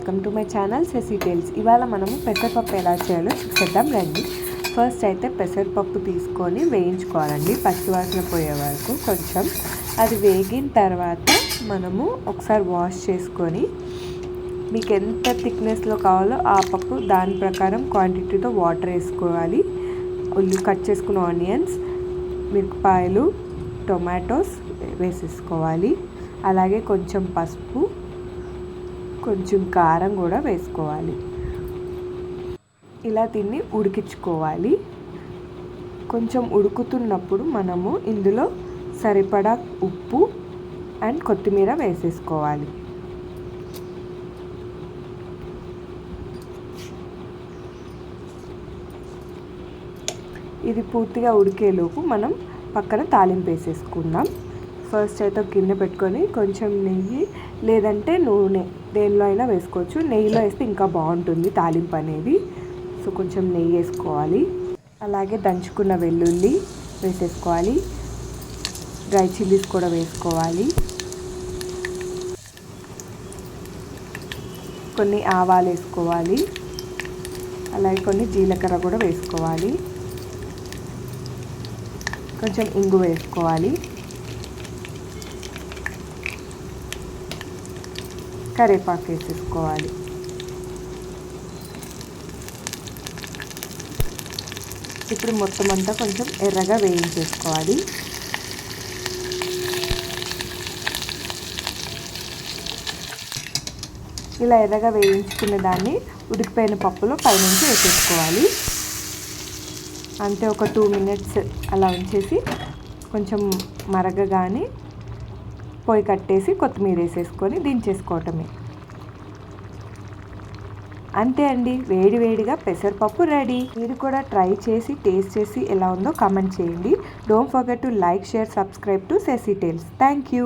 Welcome to my channel Sesi Tales. ఇవాళ మనము పెసరపప్పు ఎలా చేయాలో చూసేద్దాం రండి. ఫస్ట్ అయితే పెసరపప్పు తీసుకొని వేయించుకోవాలండి, పచ్చివాసన పోయే వరకు. కొంచెం అది వేగిన తర్వాత మనము ఒకసారి వాష్ చేసుకొని మీకు ఎంత థిక్నెస్లో కావాలో ఆ పప్పు దాని ప్రకారం క్వాంటిటీతో వాటర్ వేసుకోవాలి. కట్ చేసుకున్న ఆనియన్స్, మిరపకాయలు, టొమాటోస్ వేసేసుకోవాలి. అలాగే కొంచెం పసుపు, కొంచెం కారం కూడా వేసుకోవాలి. ఇలా దీన్ని ఉడికించుకోవాలి. కొంచెం ఉడుకుతున్నప్పుడు మనము ఇందులో సరిపడా ఉప్పు అండ్ కొత్తిమీర వేసేసుకోవాలి. ఇది పూర్తిగా ఉడికేలోపు మనం పక్కన తాలింపు వేసేసుకుందాం. ఫస్ట్ అయితే గిన్నె పెట్టుకొని కొంచెం నెయ్యి లేదంటే నూనె దేనిలో అయినా వేసుకోవచ్చు. నెయ్యిలో వేస్తే ఇంకా బాగుంటుంది తాలింపు అనేది. సో కొంచెం నెయ్యి వేసుకోవాలి. అలాగే దంచుకున్న వెల్లుల్లి వేసేసుకోవాలి. డ్రై చిల్లీస్ కూడా వేసుకోవాలి. కొన్ని ఆవాలు వేసుకోవాలి. అలాగే కొన్ని జీలకర్ర కూడా వేసుకోవాలి. కొంచెం ఇంగు వేసుకోవాలి. కరివేపాకు వేసేసుకోవాలి. ఇప్పుడు మొత్తం అంతా కొంచెం ఎర్రగా వేయించేసుకోవాలి. ఇలా ఎర్రగా వేయించుకున్న దాన్ని ఉడికిపోయిన పప్పులో పైనుంచి వేసేసుకోవాలి. అంతే, ఒక 2 minutes అలా ఉంచేసి కొంచెం మరగగానే పొయ్యి కట్టేసి కొత్తిమీర వేసేసుకొని దించేసుకోవటమే. అంతే అండి, వేడివేడిగా పెసరపప్పు రెడీ. మీరు కూడా ట్రై చేసి టేస్ట్ చేసి ఎలా ఉందో కామెంట్ చేయండి. Don't forget to like, share, subscribe to Sesi Tales. Thank you.